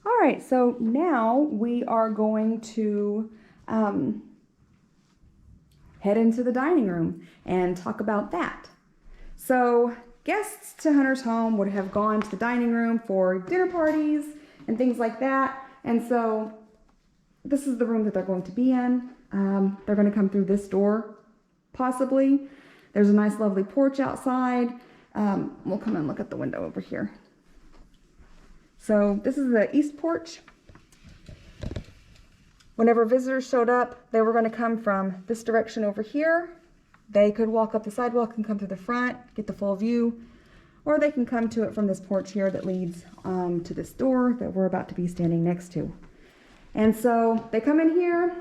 All right, so now we are going to head into the dining room and talk about that. So guests to Hunter's home would have gone to the dining room for dinner parties and things like that. And so this is the room that they're going to be in. They're going to come through this door, possibly. There's a nice, lovely porch outside. We'll come and look at the window over here. So this is the east porch. Whenever visitors showed up, they were going to come from this direction over here. They could walk up the sidewalk and come through the front, get the full view, or they can come to it from this porch here that leads to this door that we're about to be standing next to. And so they come in here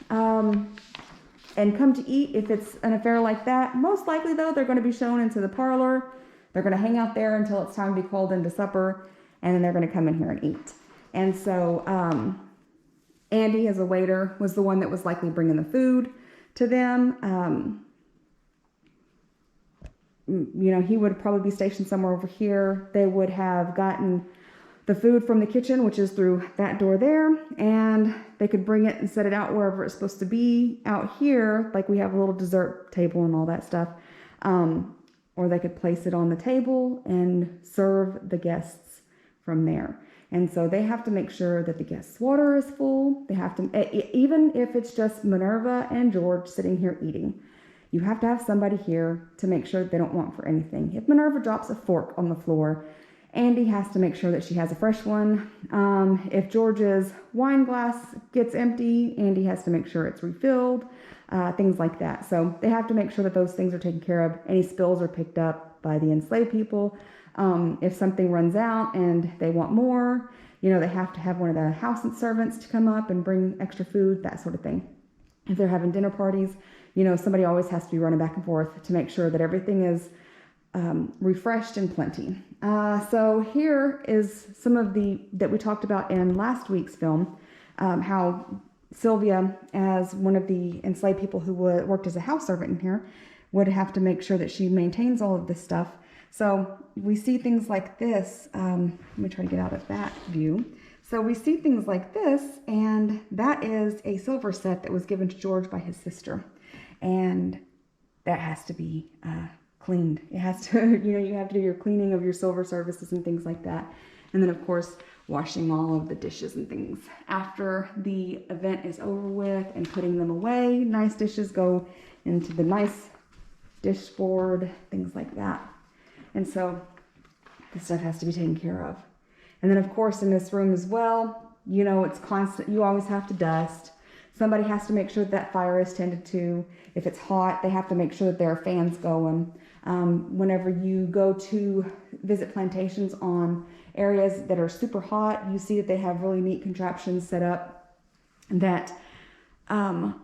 and come to eat if it's an affair like that. Most likely, though, they're going to be shown into the parlor. They're going to hang out there until it's time to be called into supper, and then they're going to come in here and eat. And so Andy, as a waiter, was the one that was likely bringing the food to them. You know, he would probably be stationed somewhere over here. They would have gotten the food from the kitchen, which is through that door there, and they could bring it and set it out wherever it's supposed to be out here, like we have a little dessert table and all that stuff. Or they could place it on the table and serve the guests from there. And so they have to make sure that the guests' water is full. They have to, even if it's just Minerva and George sitting here eating, you have to have somebody here to make sure that they don't want for anything. If Minerva drops a fork on the floor, Andy has to make sure that she has a fresh one. If George's wine glass gets empty, Andy has to make sure it's refilled, things like that. So they have to make sure that those things are taken care of. Any spills are picked up by the enslaved people. If something runs out and they want more, you know, they have to have one of the house servants to come up and bring extra food, that sort of thing. If they're having dinner parties, you know, somebody always has to be running back and forth to make sure that everything is refreshed and plenty. So here is some of that we talked about in last week's film, how Sylvia, as one of the enslaved people who worked as a house servant in here, would have to make sure that she maintains all of this stuff. So we see things like this. Let me try to get out of that view. So we see things like this, and that is a silver set that was given to George by his sister. And that has to be cleaned. It has to, you know, you have to do your cleaning of your silver services and things like that. And then, of course, washing all of the dishes and things after the event is over with and putting them away. Nice dishes go into the nice dish board, things like that. And so this stuff has to be taken care of. And then, of course, in this room as well, you know, it's constant. You always have to dust. Somebody has to make sure that fire is tended to. If it's hot, they have to make sure that there are fans going. Whenever you go to visit plantations on areas that are super hot, you see that they have really neat contraptions set up that,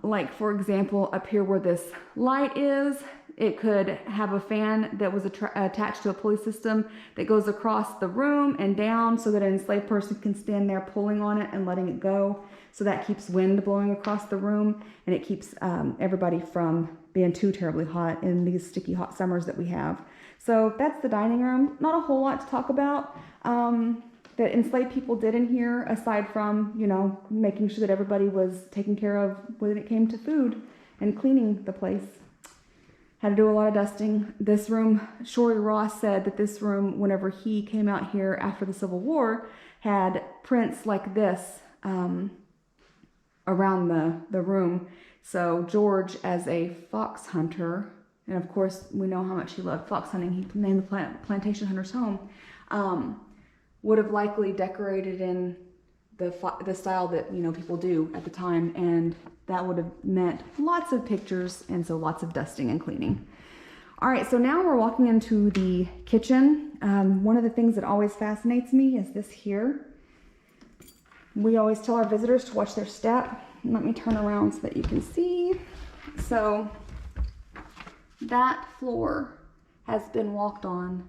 like, for example, up here where this light is, it could have a fan that was attached to a pulley system that goes across the room and down so that an enslaved person can stand there pulling on it and letting it go. So that keeps wind blowing across the room, and it keeps everybody from being too terribly hot in these sticky hot summers that we have. So that's the dining room. Not a whole lot to talk about that enslaved people did in here, aside from, you know, making sure that everybody was taken care of when it came to food and cleaning the place. Had to do a lot of dusting. This room, Shorey Ross said that this room, whenever he came out here after the Civil War, had prints like this around the room. So George, as a fox hunter, and of course we know how much he loved fox hunting, he named the plantation Hunter's home, would have likely decorated in the style that, you know, people do at the time, and that would have meant lots of pictures, and so lots of dusting and cleaning. All right, so now we're walking into the kitchen. One of the things that always fascinates me is this here. We always tell our visitors to watch their step. Let me turn around so that you can see. So that floor has been walked on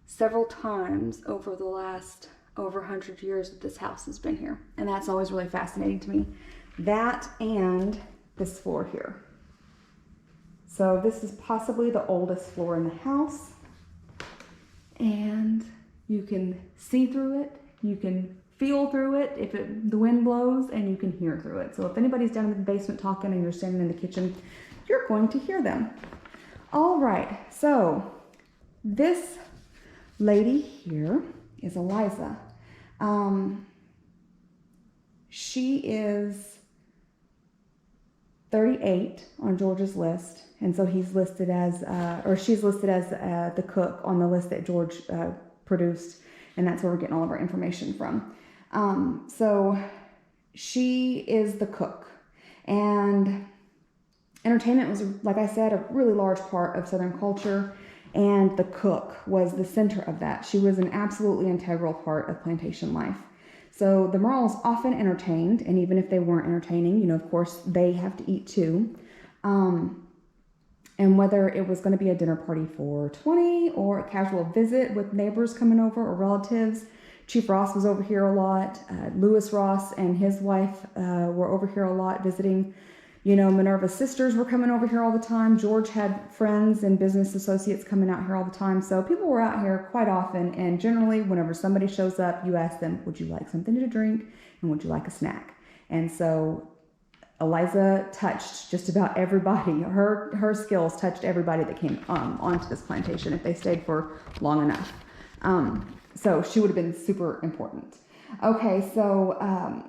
several times over the last over 100 years that this house has been here. And that's always really fascinating to me. That and this floor here. So this is possibly the oldest floor in the house. And you can see through it. You can feel through it if the wind blows, and you can hear through it. So if anybody's down in the basement talking and you're standing in the kitchen, you're going to hear them. All right, so this lady here is Eliza. She is 38 on George's list, and so he's listed as, or she's listed as the cook on the list that George produced, and that's where we're getting all of our information from. So she is the cook, and entertainment was, like I said, a really large part of Southern culture, and the cook was the center of that. She was an absolutely integral part of plantation life. So the Merles often entertained, and even if they weren't entertaining, you know, of course, they have to eat too. And whether it was going to be a dinner party for 20 or a casual visit with neighbors coming over or relatives, Chief Ross was over here a lot. Lewis Ross and his wife were over here a lot visiting. You know, Minerva's sisters were coming over here all the time. George had friends and business associates coming out here all the time. So people were out here quite often. And generally, whenever somebody shows up, you ask them, would you like something to drink? And would you like a snack? And so Eliza touched just about everybody. Her skills touched everybody that came onto this plantation if they stayed for long enough. So she would have been super important. Okay, so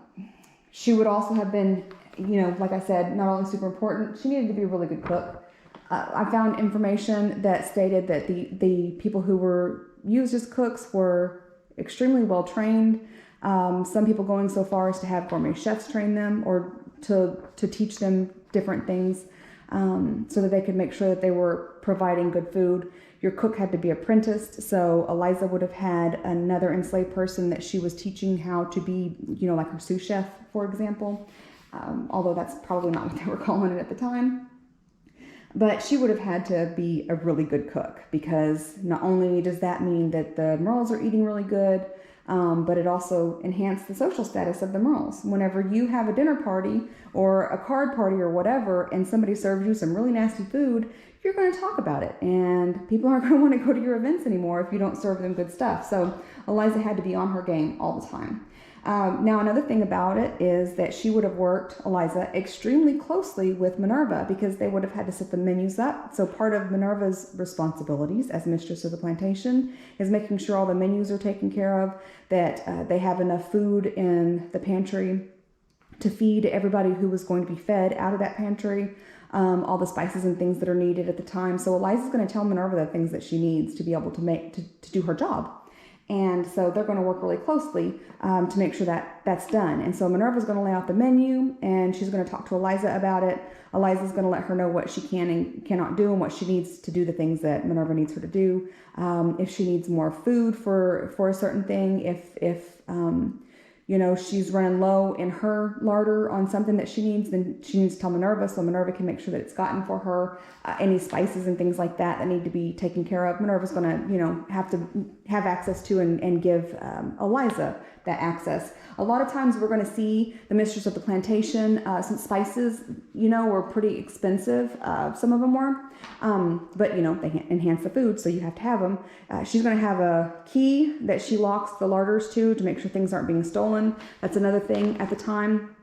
she would also have been, you know, like I said, not only super important, she needed to be a really good cook. I found information that stated that the people who were used as cooks were extremely well trained. Some people going so far as to have gourmet chefs train them or to teach them different things so that they could make sure that they were providing good food. Your cook had to be apprenticed, so Eliza would have had another enslaved person that she was teaching how to be, you know, like her sous chef, for example. Although that's probably not what they were calling it at the time. But she would have had to be a really good cook, because not only does that mean that the Merles are eating really good, but it also enhanced the social status of the Merles. Whenever you have a dinner party or a card party or whatever, and somebody serves you some really nasty food, you're going to talk about it, and people aren't going to want to go to your events anymore if you don't serve them good stuff. So Eliza had to be on her game all the time. Now, another thing about it is that she would have worked, Eliza, extremely closely with Minerva, because they would have had to set the menus up. So part of Minerva's responsibilities as mistress of the plantation is making sure all the menus are taken care of, that they have enough food in the pantry to feed everybody who was going to be fed out of that pantry, all the spices and things that are needed at the time. So Eliza's going to tell Minerva the things that she needs to be able to make to do her job. And so they're going to work really closely to make sure that that's done. And so Minerva's going to lay out the menu, and she's going to talk to Eliza about it. Eliza's going to let her know what she can and cannot do, and what she needs to do the things that Minerva needs her to do. If she needs more food for a certain thing, if you know, she's running low in her larder on something that she needs, then she needs to tell Minerva, so Minerva can make sure that it's gotten for her. Any spices and things like that need to be taken care of, Minerva's going to, you know, have to have access to and give Eliza that access. A lot of times we're going to see the mistress of the plantation, since spices, you know, were pretty expensive. Some of them were, but, you know, they enhance the food, so you have to have them. She's going to have a key that she locks the larders to make sure things aren't being stolen. That's another thing at the time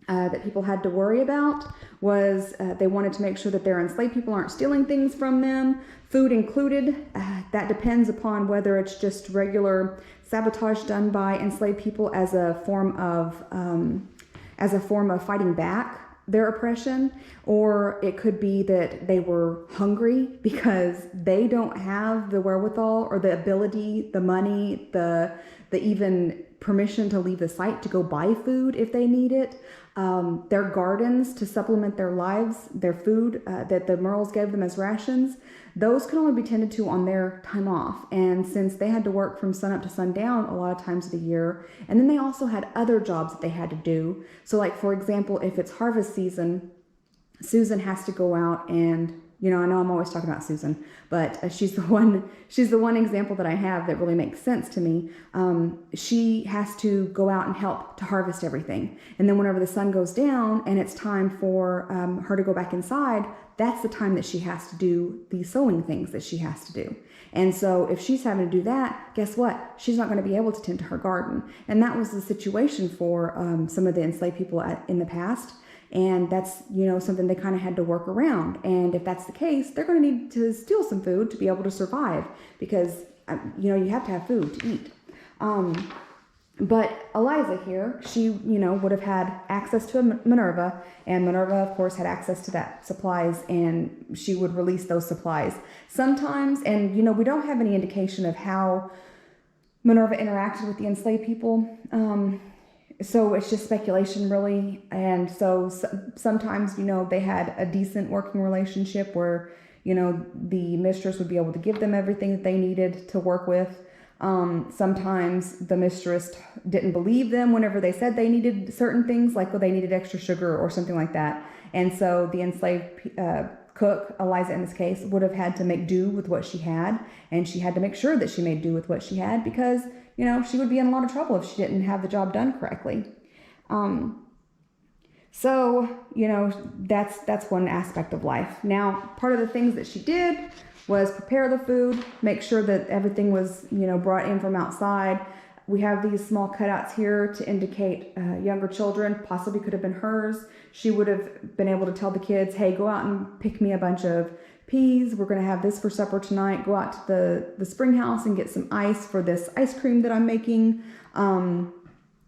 that people had to worry about, was they wanted to make sure that their enslaved people aren't stealing things from them, food included. That depends upon whether it's just regular sabotage done by enslaved people as a form of fighting back their oppression, or it could be that they were hungry because they don't have the wherewithal or the ability, the money, the even permission to leave the site to go buy food if they need it. Their gardens to supplement their lives, their food that the Merles gave them as rations, those could only be tended to on their time off. And since they had to work from sunup to sundown a lot of times of the year, and then they also had other jobs that they had to do. So like, for example, if it's harvest season, Susan has to go out and, you know, I know I'm always talking about Susan, but she's the one example that I have that really makes sense to me. She has to go out and help to harvest everything. And then whenever the sun goes down and it's time for her to go back inside, that's the time that she has to do the sewing things that she has to do. And so if she's having to do that, guess what? She's not going to be able to tend to her garden. And that was the situation for some of the enslaved people in the past. And that's, something they kind of had to work around. And if that's the case, they're going to need to steal some food to be able to survive because, you have to have food to eat. But Eliza here, she, would have had access to Minerva, and Minerva, of course, had access to that supplies, and she would release those supplies. Sometimes, and, we don't have any indication of how Minerva interacted with the enslaved people, so it's just speculation, really. And so sometimes, they had a decent working relationship where, the mistress would be able to give them everything that they needed to work with. Sometimes the mistress didn't believe them whenever they said they needed certain things, like they needed extra sugar or something like that. And so the enslaved cook, Eliza in this case, would have had to make do with what she had. And she had to make sure that she made do with what she had because, she would be in a lot of trouble if she didn't have the job done correctly. So, that's one aspect of life. Now, part of the things that she did was prepare the food, make sure that everything was, brought in from outside. We have these small cutouts here to indicate younger children, possibly could have been hers. She would have been able to tell the kids, hey, go out and pick me a bunch of peas. We're going to have this for supper tonight. Go out to the spring house and get some ice for this ice cream that I'm making.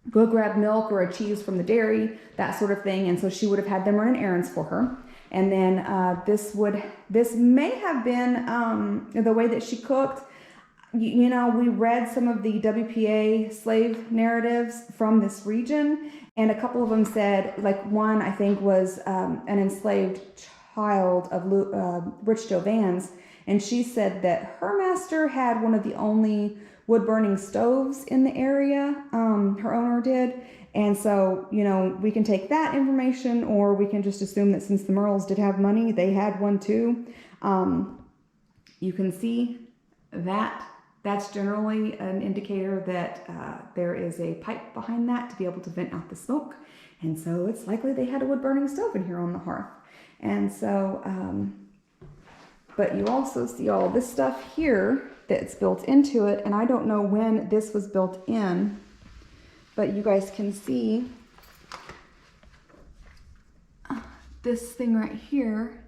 Go grab milk or a cheese from the dairy, that sort of thing. And so she would have had them running errands for her. And then this may have been the way that she cooked. We read some of the WPA slave narratives from this region, and a couple of them said, like one I think was an enslaved child of Rich Joe Vans, and she said that her master had one of the only wood-burning stoves in the area, her owner did. And so, we can take that information, or we can just assume that since the Merles did have money, they had one too. You can see that that's generally an indicator that there is a pipe behind that to be able to vent out the smoke. And so it's likely they had a wood-burning stove in here on the hearth. And so, but you also see all this stuff here that's built into it. And I don't know when this was built in, but you guys can see this thing right here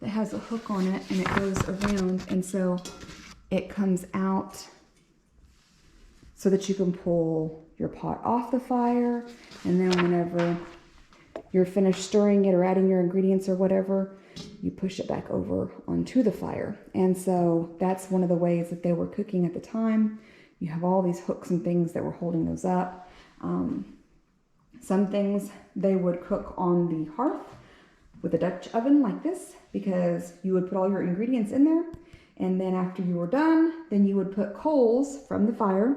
that has a hook on it, and it goes around, and so it comes out so that you can pull your pot off the fire, and then whenever you're finished stirring it or adding your ingredients or whatever, you push it back over onto the fire. And so that's one of the ways that they were cooking at the time. You have all these hooks and things that were holding those up. Some things they would cook on the hearth with a Dutch oven like this, because you would put all your ingredients in there, and then after you were done, then you would put coals from the fire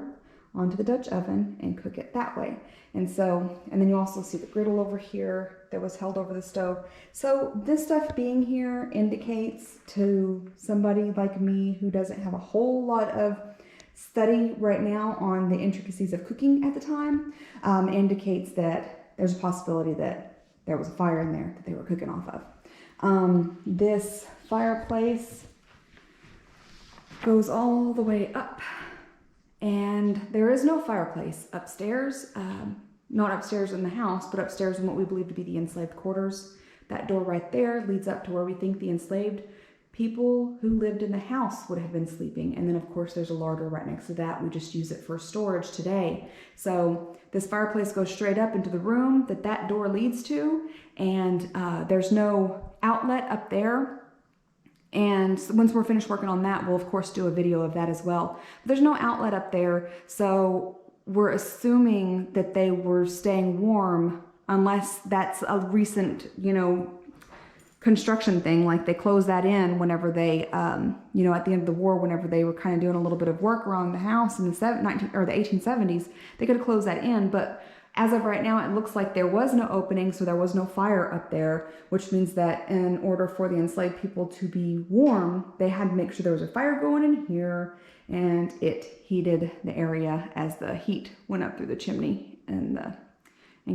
onto the Dutch oven and cook it that way. And then you also see the griddle over here that was held over the stove. So this stuff being here indicates to somebody like me who doesn't have a whole lot of study right now on the intricacies of cooking at the time, indicates that there's a possibility that there was a fire in there that they were cooking off of. This fireplace goes all the way up, and there is no fireplace upstairs, not upstairs in the house, but upstairs in what we believe to be the enslaved quarters. That door right there leads up to where we think the enslaved people who lived in the house would have been sleeping. And then of course there's a larder right next to that. We just use it for storage today. So this fireplace goes straight up into the room that door leads to, and there's no outlet up there. And once we're finished working on that, we'll of course do a video of that as well. But there's no outlet up there, so we're assuming that they were staying warm, unless that's a recent, construction thing, like they closed that in whenever they, at the end of the war, whenever they were kind of doing a little bit of work around the house in the 1870s, they could have closed that in. But as of right now, it looks like there was no opening, so there was no fire up there, which means that in order for the enslaved people to be warm, they had to make sure there was a fire going in here, and it heated the area as the heat went up through the chimney and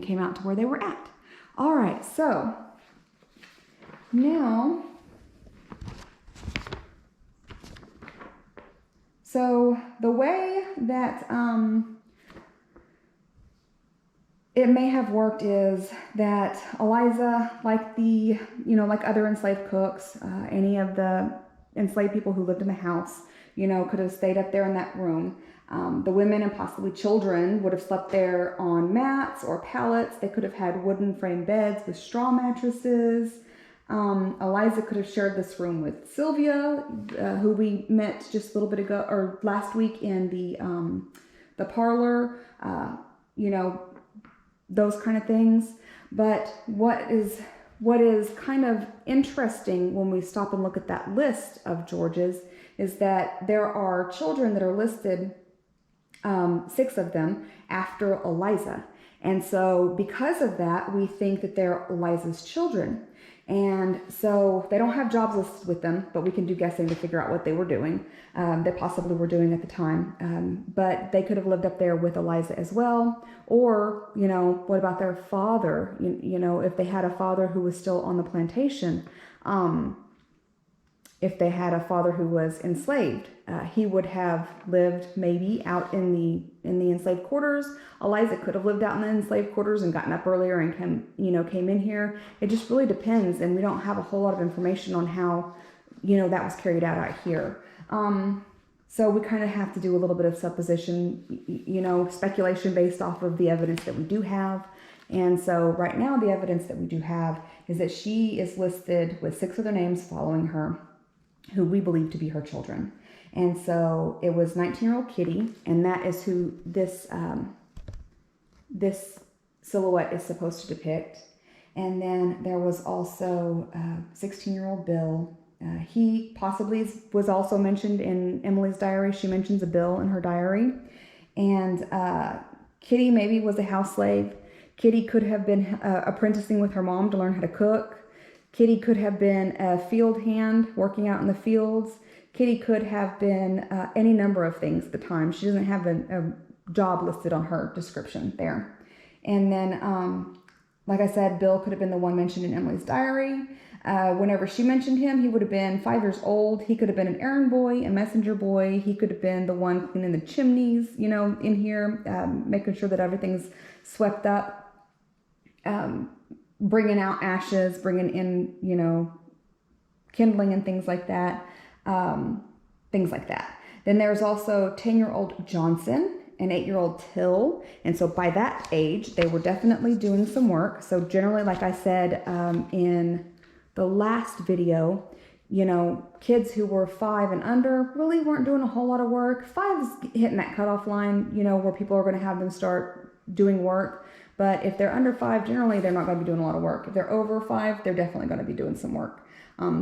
came out to where they were at. All right, so now So the way that it may have worked is that Eliza, like like other enslaved cooks, any of the enslaved people who lived in the house, could have stayed up there in that room. The women and possibly children would have slept there on mats or pallets. They could have had wooden frame beds with straw mattresses. Eliza could have shared this room with Sylvia, who we met just a little bit ago, or last week in the parlor, those kind of things. But what is kind of interesting when we stop and look at that list of Georges is that there are children that are listed, 6 of them, after Eliza. And so because of that, we think that they're Eliza's children. And so they don't have jobs listed with them, but we can do guessing to figure out what they were doing. They possibly were doing at the time. But they could have lived up there with Eliza as well. Or, what about their father? If they had a father who was still on the plantation, if they had a father who was enslaved, he would have lived maybe out in the enslaved quarters. Eliza could have lived out in the enslaved quarters and gotten up earlier and came in here. It just really depends, and we don't have a whole lot of information on how that was carried out here. So we kind of have to do a little bit of supposition, speculation based off of the evidence that we do have. And so right now the evidence that we do have is that she is listed with 6 other names following her, who we believe to be her children. And so it was 19-year-old Kitty, and that is who this silhouette is supposed to depict. And then there was also 16-year-old Bill. He possibly was also mentioned in Emily's diary. She mentions a Bill in her diary. And Kitty maybe was a house slave. Kitty could have been apprenticing with her mom to learn how to cook. Kitty could have been a field hand working out in the fields. Kitty could have been any number of things at the time. She doesn't have a job listed on her description there. And then, like I said, Bill could have been the one mentioned in Emily's diary. Whenever she mentioned him, he would have been 5 years old. He could have been an errand boy, a messenger boy. He could have been the one cleaning the chimneys, in here, making sure that everything's swept up, bringing out ashes, bringing in, kindling and things like that. Then there's also 10-year-old Johnson and 8-year-old Till. And so by that age, they were definitely doing some work. So generally, like I said in the last video, kids who were 5 and under really weren't doing a whole lot of work. 5 is hitting that cutoff line, where people are going to have them start doing work. But if they're under 5, generally they're not going to be doing a lot of work. If they're over 5, they're definitely going to be doing some work.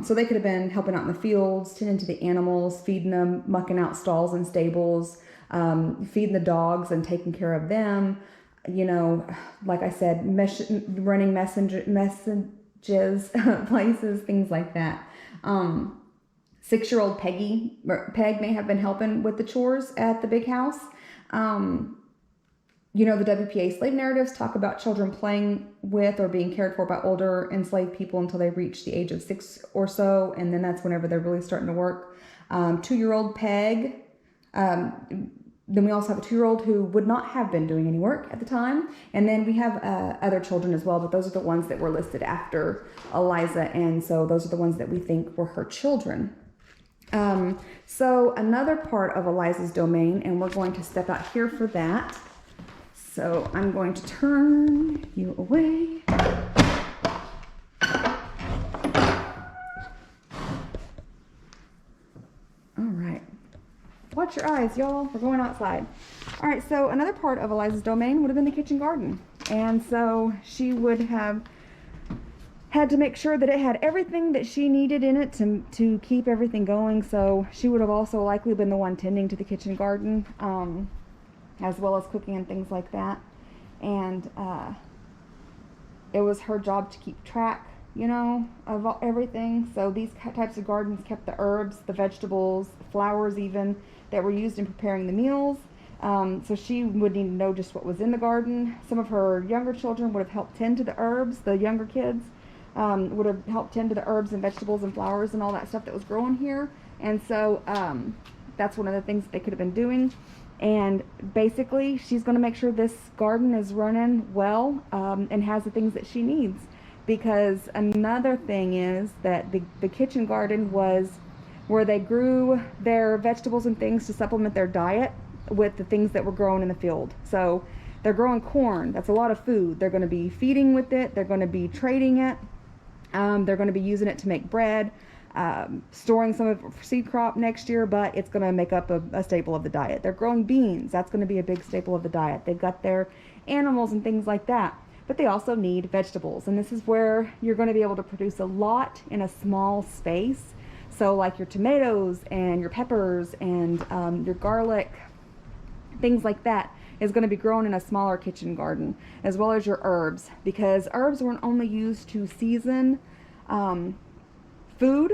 So they could have been helping out in the fields, tending to the animals, feeding them, mucking out stalls and stables, feeding the dogs and taking care of them. Like I said, running messages, places, things like that. 6-year-old Peg may have been helping with the chores at the big house. The WPA slave narratives talk about children playing with or being cared for by older enslaved people until they reach the age of 6 or so, and then that's whenever they're really starting to work. 2-year-old Peg. Then we also have a 2-year-old who would not have been doing any work at the time. And then we have other children as well, but those are the ones that were listed after Eliza, and so those are the ones that we think were her children. So another part of Eliza's domain, and we're going to step out here for that. So I'm going to turn you away. All right. Watch your eyes, y'all. We're going outside. All right, so another part of Eliza's domain would have been the kitchen garden. And so she would have had to make sure that it had everything that she needed in it to keep everything going. So she would have also likely been the one tending to the kitchen garden, as well as cooking and things like that. And it was her job to keep track, of everything. So these types of gardens kept the herbs, the vegetables, the flowers even, that were used in preparing the meals. So she would need to know just what was in the garden. Some of her younger children would have helped tend to the herbs. The younger kids would have helped tend to the herbs and vegetables and flowers and all that stuff that was growing here. And so That's one of the things that they could have been doing. And basically, she's going to make sure this garden is running well, and has the things that she needs. Because another thing is that the kitchen garden was where they grew their vegetables and things to supplement their diet with the things that were grown in the field. So they're growing corn. That's a lot of food. They're going to be feeding with it. They're going to be trading it. They're going to be using it to make bread, storing some of it for seed crop next year, but it's going to make up a staple of the diet. They're growing beans. That's going to be a big staple of the diet. They've got their animals and things like that, but they also need vegetables. And this is where you're going to be able to produce a lot in a small space. So like your tomatoes and your peppers and your garlic, things like that is going to be grown in a smaller kitchen garden, as well as your herbs, because herbs weren't only used to season food,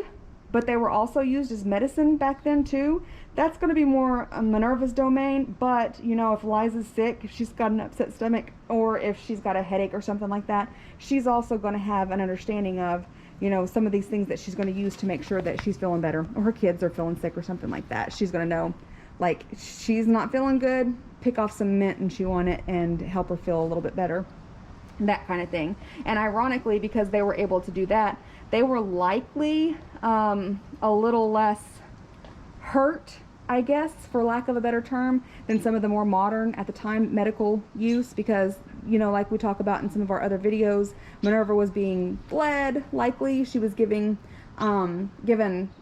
but they were also used as medicine back then too. That's going to be more Minerva's domain, but you know, if Eliza's sick, if she's got an upset stomach, or if she's got a headache or something like that, she's also going to have an understanding of, you know, some of these things that she's going to use to make sure that she's feeling better, or her kids are feeling sick or something like that. She's going to know, like, she's not feeling good, pick off some mint and chew on it and help her feel a little bit better, that kind of thing. And ironically, because they were able to do that, they were likely a little less hurt, I guess, for lack of a better term, than some of the more modern, at the time, medical use, because, you know, like we talk about in some of our other videos, Minerva was being bled, likely. She was given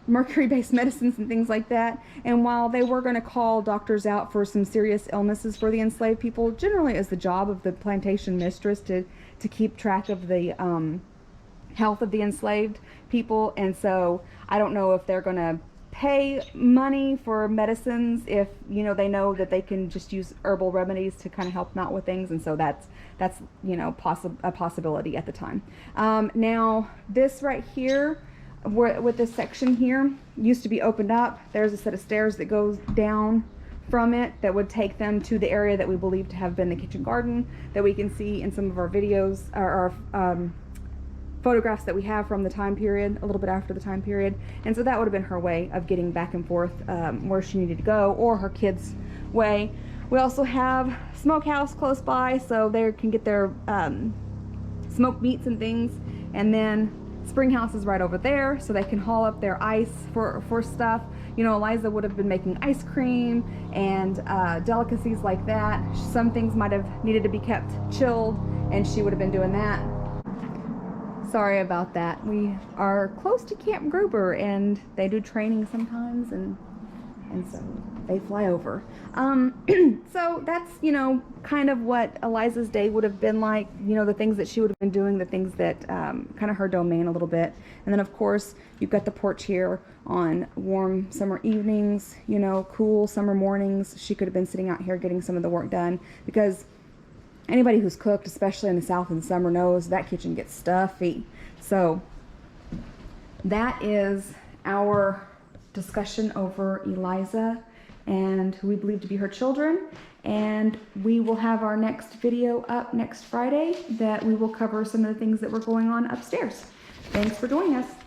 mercury-based medicines and things like that. And while they were going to call doctors out for some serious illnesses for the enslaved people, generally it's the job of the plantation mistress to keep track of the health of the enslaved people. And so I don't know if they're going to pay money for medicines if, you know, they know that they can just use herbal remedies to kind of help them out with things. And so that's you know, a possibility at the time. Now this right here, with this section here, used to be opened up. There's a set of stairs that goes down from it that would take them to the area that we believe to have been the kitchen garden, that we can see in some of our videos, or our photographs that we have from the time period, a little bit after the time period. And so that would have been her way of getting back and forth where she needed to go, or her kids' way. We also have smokehouse close by, so they can get their smoked meats and things. And then spring house is right over there, so they can haul up their ice for stuff. You know, Eliza would have been making ice cream and delicacies like that. Some things might have needed to be kept chilled, and she would have been doing that. Sorry about that. We are close to Camp Gruber, and they do training sometimes, and so they fly over. So that's, you know, kind of what Eliza's day would have been like, you know, the things that she would have been doing, the things that kind of her domain a little bit. And then of course you've got the porch here on warm summer evenings, you know, cool summer mornings. She could have been sitting out here getting some of the work done, because anybody who's cooked, especially in the South in the summer, knows that kitchen gets stuffy. So that is our discussion over Eliza and who we believe to be her children. And we will have our next video up next Friday that we will cover some of the things that were going on upstairs. Thanks for joining us.